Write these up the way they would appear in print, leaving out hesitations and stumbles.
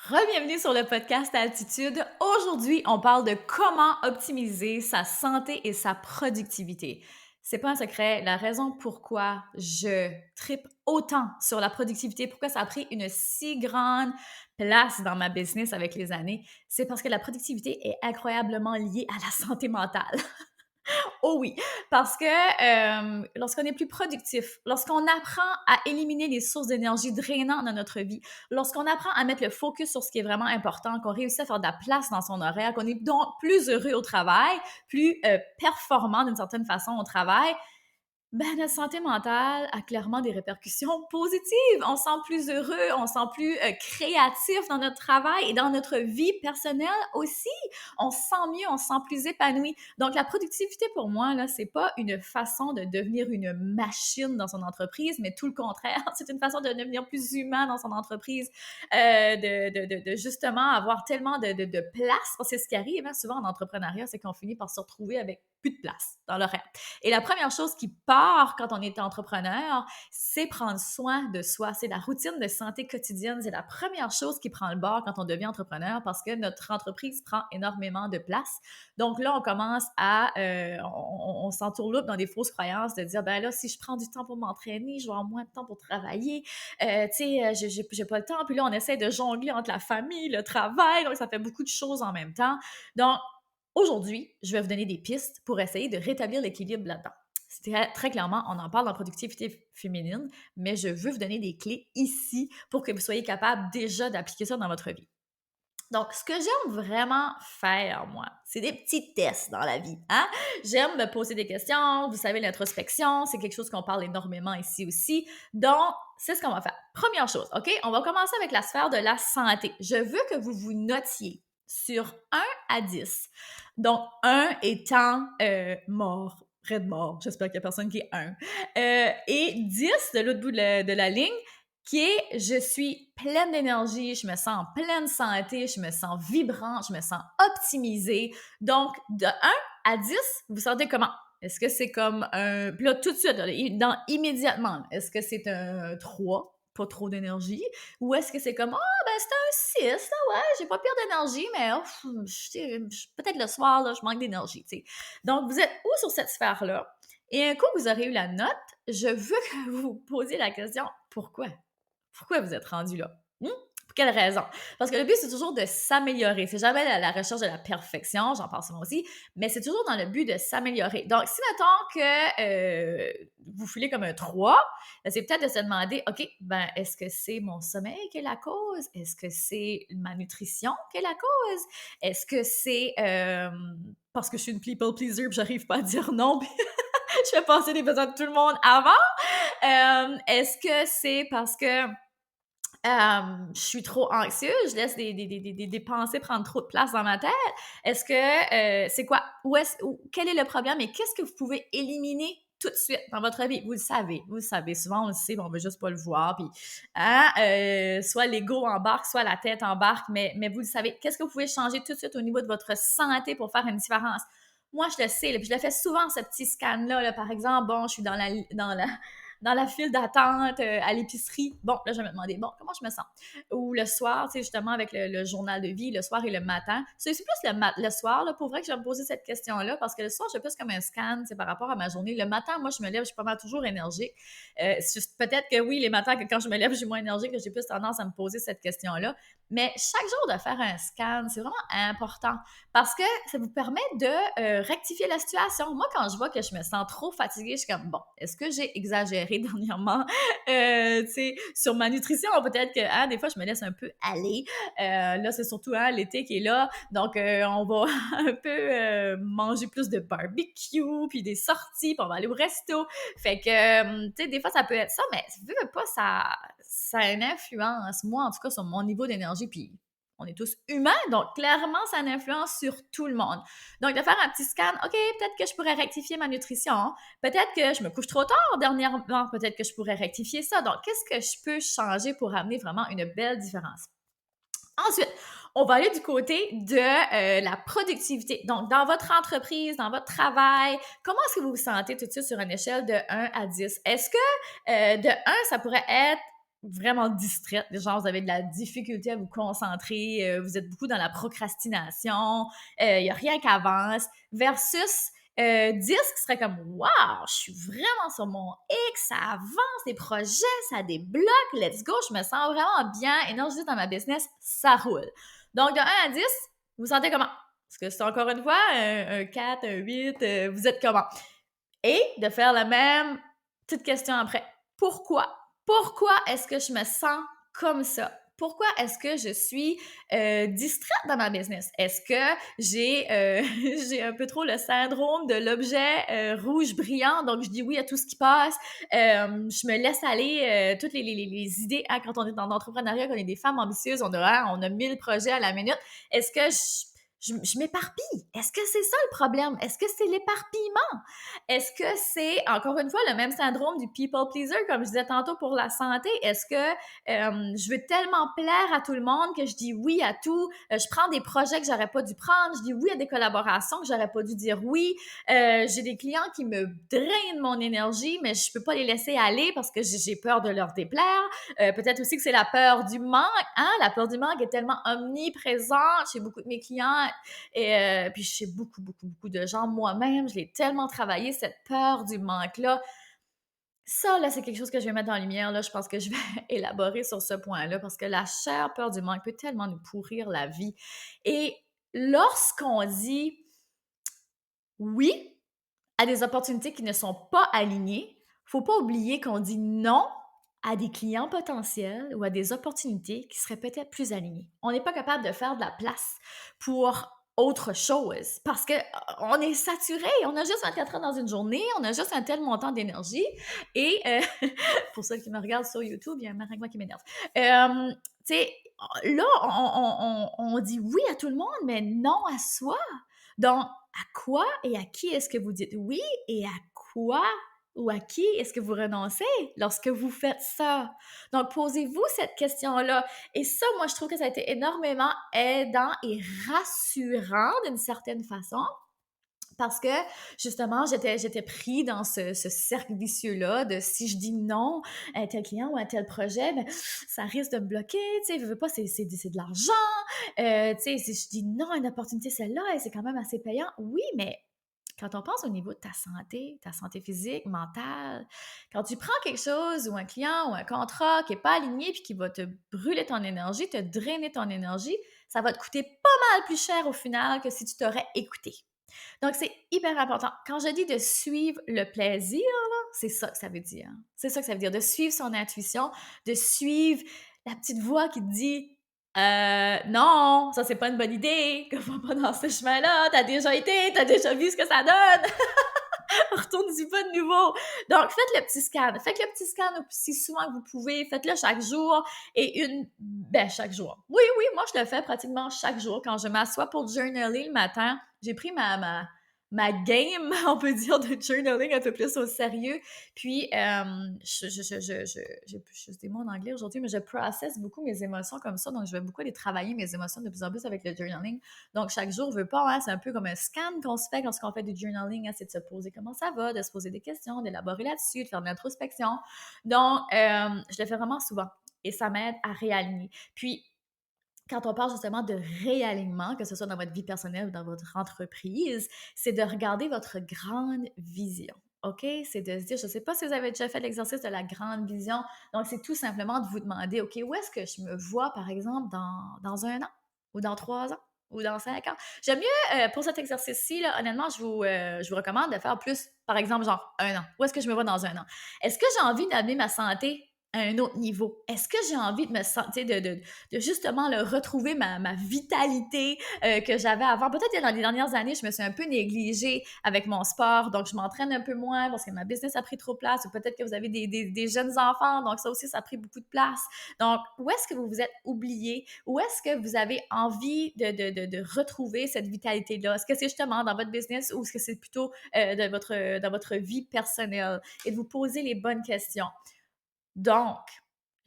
Re-bienvenue sur le podcast Altitude. Aujourd'hui, on parle de comment optimiser sa santé et sa productivité. C'est pas un secret, la raison pourquoi je tripe autant sur la productivité, pourquoi ça a pris une si grande place dans ma business avec les années, c'est parce que la productivité est incroyablement liée à la santé mentale. Oh oui, parce que lorsqu'on est plus productif, lorsqu'on apprend à éliminer les sources d'énergie drainantes dans notre vie, lorsqu'on apprend à mettre le focus sur ce qui est vraiment important, qu'on réussit à faire de la place dans son horaire, qu'on est donc plus heureux au travail, plus performant d'une certaine façon au travail, ben, notre santé mentale a clairement des répercussions positives. On se sent plus heureux, on se sent plus créatif dans notre travail et dans notre vie personnelle aussi. On se sent mieux, on se sent plus épanoui. Donc, la productivité pour moi, là, c'est pas une façon de devenir une machine dans son entreprise, mais tout le contraire. C'est une façon de devenir plus humain dans son entreprise, de justement avoir tellement de place. Parce que c'est ce qui arrive hein, souvent en entrepreneuriat, c'est qu'on finit par se retrouver avec plus de place dans l'horaire. Et la première chose qui part quand on est entrepreneur, c'est prendre soin de soi. C'est la routine de santé quotidienne. C'est la première chose qui prend le bord quand on devient entrepreneur parce que notre entreprise prend énormément de place. Donc là, on commence à, on s'entourloupe dans des fausses croyances de dire, ben là, si je prends du temps pour m'entraîner, je vais avoir moins de temps pour travailler. J'ai pas le temps. Puis là, on essaie de jongler entre la famille, le travail. Donc, ça fait beaucoup de choses en même temps. Donc, aujourd'hui, je vais vous donner des pistes pour essayer de rétablir l'équilibre là-dedans. Très clairement, on en parle en productivité féminine, mais je veux vous donner des clés ici pour que vous soyez capable déjà d'appliquer ça dans votre vie. Donc, ce que j'aime vraiment faire, moi, c'est des petits tests dans la vie. Hein? J'aime me poser des questions. Vous savez, l'introspection, c'est quelque chose qu'on parle énormément ici aussi. Donc, c'est ce qu'on va faire. Première chose, OK? On va commencer avec la sphère de la santé. Je veux que vous vous notiez sur 1 à 10. Donc, 1 étant mort, près de mort. J'espère qu'il n'y a personne qui est 1. Et 10, de l'autre bout de la ligne, qui est je suis pleine d'énergie, je me sens en pleine santé, je me sens vibrante, je me sens optimisée. Donc, de 1 à 10, vous sentez comment? Est-ce que c'est comme un... Puis là, tout de suite, immédiatement, est-ce que c'est un 3, pas trop d'énergie? Ou est-ce que c'est comme, ben c'est un 6, là, ouais, j'ai pas pire d'énergie, mais peut-être le soir, là, je manque d'énergie, tu sais. Donc, vous êtes où sur cette sphère-là? Et un coup que vous aurez eu la note, je veux que vous vous posiez la question, pourquoi? Pourquoi vous êtes rendu là? Pour quelle raison? Parce que le but, c'est toujours de s'améliorer. C'est jamais la recherche de la perfection, j'en parle souvent aussi, mais c'est toujours dans le but de s'améliorer. Donc, si mettons que vous filez comme un 3, ben, c'est peut-être de se demander, OK, ben, est-ce que c'est mon sommeil qui est la cause? Est-ce que c'est ma nutrition qui est la cause? Est-ce que c'est parce que je suis une people pleaser et j'arrive pas à dire non, puis je fais passer les besoins de tout le monde avant? Est-ce que c'est parce que je suis trop anxieuse, je laisse des pensées prendre trop de place dans ma tête. Est-ce que c'est quoi? Quel est le problème et qu'est-ce que vous pouvez éliminer tout de suite dans votre vie? Vous le savez. Souvent, on le sait, mais on veut juste pas le voir. Puis, hein, soit l'ego embarque, soit la tête embarque, mais vous le savez. Qu'est-ce que vous pouvez changer tout de suite au niveau de votre santé pour faire une différence? Moi, je le sais, là, puis je le fais souvent, ce petit scan-là. Là, par exemple, bon, je suis dans la file d'attente à l'épicerie. Bon, là, je vais me demander, bon, comment je me sens? Ou le soir, tu sais, justement, avec le journal de vie, le soir et le matin. C'est plus le soir, là, pour vrai que je vais me poser cette question-là, parce que le soir, je fais plus comme un scan, c'est par rapport à ma journée. Le matin, moi, je me lève, je suis pas mal toujours énergique. Peut-être que oui, les matins, que quand je me lève, je suis moins énergique, que j'ai plus tendance à me poser cette question-là. Mais chaque jour de faire un scan, c'est vraiment important parce que ça vous permet de rectifier la situation. Moi, quand je vois que je me sens trop fatiguée, je suis comme, bon, est-ce que j'ai exagéré dernièrement sur ma nutrition? Peut-être que hein, des fois, je me laisse un peu aller. Là, c'est surtout hein, l'été qui est là. Donc, on va un peu manger plus de barbecue, puis des sorties, puis on va aller au resto. Fait que, tu sais, des fois, ça peut être ça, mais vu que pas, ça a une influence, moi, en tout cas, sur mon niveau d'énergie, puis on est tous humains, donc clairement, ça a une influence sur tout le monde. Donc, de faire un petit scan, OK, peut-être que je pourrais rectifier ma nutrition. Peut-être que je me couche trop tard dernièrement. Peut-être que je pourrais rectifier ça. Donc, qu'est-ce que je peux changer pour amener vraiment une belle différence? Ensuite, on va aller du côté de la productivité. Donc, dans votre entreprise, dans votre travail, comment est-ce que vous vous sentez tout de suite sur une échelle de 1 à 10? Est-ce que de 1, ça pourrait être vraiment distraite, genre vous avez de la difficulté à vous concentrer, vous êtes beaucoup dans la procrastination, il n'y a rien qui avance, versus 10 qui serait comme wow, je suis vraiment sur mon X, ça avance, les projets, ça débloque, let's go, je me sens vraiment bien, énergisée dans ma business, ça roule. Donc de 1 à 10, vous vous sentez comment? Parce que c'est encore une fois un 4, un 8, vous êtes comment? Et de faire la même petite question après. Pourquoi? Pourquoi est-ce que je me sens comme ça? Pourquoi est-ce que je suis distraite dans ma business? Est-ce que j'ai j'ai un peu trop le syndrome de l'objet rouge brillant, donc je dis oui à tout ce qui passe, je me laisse aller toutes les idées, hein, quand on est dans l'entrepreneuriat, quand on est des femmes ambitieuses, on a 1000 projets à la minute. Est-ce que je m'éparpille? Est-ce que c'est ça le problème? Est-ce que c'est l'éparpillement? Est-ce que c'est, encore une fois, le même syndrome du people pleaser, comme je disais tantôt pour la santé? Est-ce que je veux tellement plaire à tout le monde que je dis oui à tout? Je prends des projets que j'aurais pas dû prendre, je dis oui à des collaborations que j'aurais pas dû dire oui. J'ai des clients qui me drainent mon énergie, mais je peux pas les laisser aller parce que j'ai peur de leur déplaire. Peut-être aussi que c'est la peur du manque, hein? La peur du manque est tellement omniprésente chez beaucoup de mes clients et puis chez beaucoup, beaucoup, beaucoup de gens. Moi-même, je l'ai tellement travaillé, cette peur du manque-là. Ça, là, c'est quelque chose que je vais mettre en lumière. Là, je pense que je vais élaborer sur ce point-là parce que la chère peur du manque peut tellement nous pourrir la vie. Et lorsqu'on dit oui à des opportunités qui ne sont pas alignées, faut pas oublier qu'on dit non à des clients potentiels ou à des opportunités qui seraient peut-être plus alignées. On n'est pas capable de faire de la place pour autre chose parce que on est saturé, on a juste 24 heures dans une journée, on a juste un tel montant d'énergie et pour ceux qui me regardent sur YouTube, il y a un maringouin qui m'énerve. Tu sais, là, on dit oui à tout le monde, mais non à soi. Donc, à quoi et à qui est-ce que vous dites oui et à quoi ou à qui est-ce que vous renoncez lorsque vous faites ça? Donc, posez-vous cette question-là. Et ça, moi, je trouve que ça a été énormément aidant et rassurant d'une certaine façon. Parce que, justement, j'étais pris dans ce cercle vicieux-là de si je dis non à un tel client ou à un tel projet, ben, ça risque de me bloquer, tu sais, je veux pas, c'est de l'argent, tu sais, si je dis non à une opportunité, celle-là, et c'est quand même assez payant. Oui, mais quand on pense au niveau de ta santé physique, mentale, quand tu prends quelque chose ou un client ou un contrat qui n'est pas aligné puis qui va te brûler ton énergie, te drainer ton énergie, ça va te coûter pas mal plus cher au final que si tu t'aurais écouté. Donc, c'est hyper important. Quand je dis de suivre le plaisir, là, c'est ça que ça veut dire. C'est ça que ça veut dire, de suivre son intuition, de suivre la petite voix qui te dit non, ça c'est pas une bonne idée, que va pas dans ce chemin-là, t'as déjà été, t'as déjà vu ce que ça donne. Retourne-y pas de nouveau. Donc, faites le petit scan. Faites le petit scan aussi souvent que vous pouvez. Faites-le chaque jour chaque jour. Oui, oui, moi, je le fais pratiquement chaque jour. Quand je m'assois pour journaler le matin, j'ai pris ma game, on peut dire, de journaling un peu plus au sérieux. Puis, j'ai des mots en anglais aujourd'hui, mais je processe beaucoup mes émotions comme ça. Donc, je vais beaucoup aller travailler mes émotions de plus en plus avec le journaling. Donc, chaque jour, je veux pas, hein, c'est un peu comme un scan qu'on se fait lorsqu'on fait du journaling, hein, c'est de se poser comment ça va, de se poser des questions, d'élaborer là-dessus, de faire de l'introspection. Donc, je le fais vraiment souvent et ça m'aide à réaligner. Puis, quand on parle justement de réalignement, que ce soit dans votre vie personnelle ou dans votre entreprise, c'est de regarder votre grande vision. OK? C'est de se dire, je ne sais pas si vous avez déjà fait l'exercice de la grande vision. Donc, c'est tout simplement de vous demander, OK, où est-ce que je me vois, par exemple, dans 1 an ou dans 3 ans ou dans 5 ans? J'aime mieux, pour cet exercice-ci, là, honnêtement, je vous recommande de faire plus, par exemple, genre 1 an. Où est-ce que je me vois dans 1 an? Est-ce que j'ai envie d'amener ma santé à un autre niveau? Est-ce que j'ai envie de me sentir, de justement retrouver ma vitalité que j'avais avant? Peut-être que dans les dernières années, je me suis un peu négligée avec mon sport, donc je m'entraîne un peu moins parce que ma business a pris trop de place, ou peut-être que vous avez des jeunes enfants, donc ça aussi, ça a pris beaucoup de place. Donc, où est-ce que vous vous êtes oublié? Où est-ce que vous avez envie de retrouver cette vitalité-là? Est-ce que c'est justement dans votre business ou est-ce que c'est plutôt dans votre vie personnelle? Et de vous poser les bonnes questions. Donc,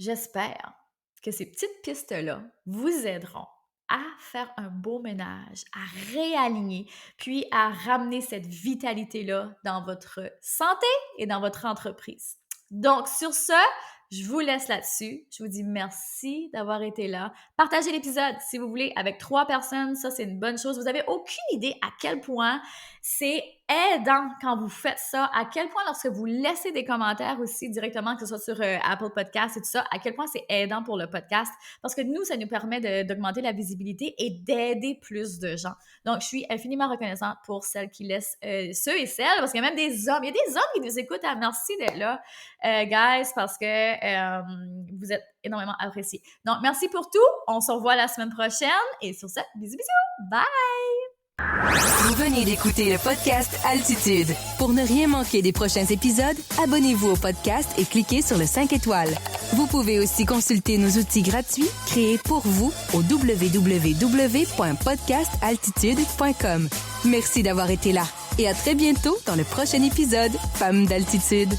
j'espère que ces petites pistes-là vous aideront à faire un beau ménage, à réaligner, puis à ramener cette vitalité-là dans votre santé et dans votre entreprise. Donc, sur ce, Je vous laisse là-dessus. Je vous dis merci d'avoir été là. Partagez l'épisode si vous voulez avec 3 personnes. Ça, c'est une bonne chose. Vous n'avez aucune idée à quel point c'est aidant quand vous faites ça, à quel point lorsque vous laissez des commentaires aussi directement, que ce soit sur Apple Podcasts et tout ça, à quel point c'est aidant pour le podcast parce que nous, ça nous permet d'augmenter la visibilité et d'aider plus de gens. Donc, je suis infiniment reconnaissante pour celles qui laissent ceux et celles, parce qu'il y a même des hommes. Il y a des hommes qui nous écoutent. Merci d'être là, guys, parce que vous êtes énormément appréciés. Donc, merci pour tout. On se revoit la semaine prochaine. Et sur ce, bisous, bisous. Bye! Vous venez d'écouter le podcast Altitude. Pour ne rien manquer des prochains épisodes, abonnez-vous au podcast et cliquez sur le 5 étoiles. Vous pouvez aussi consulter nos outils gratuits créés pour vous au www.podcastaltitude.com. Merci d'avoir été là et à très bientôt dans le prochain épisode Femmes d'Altitude.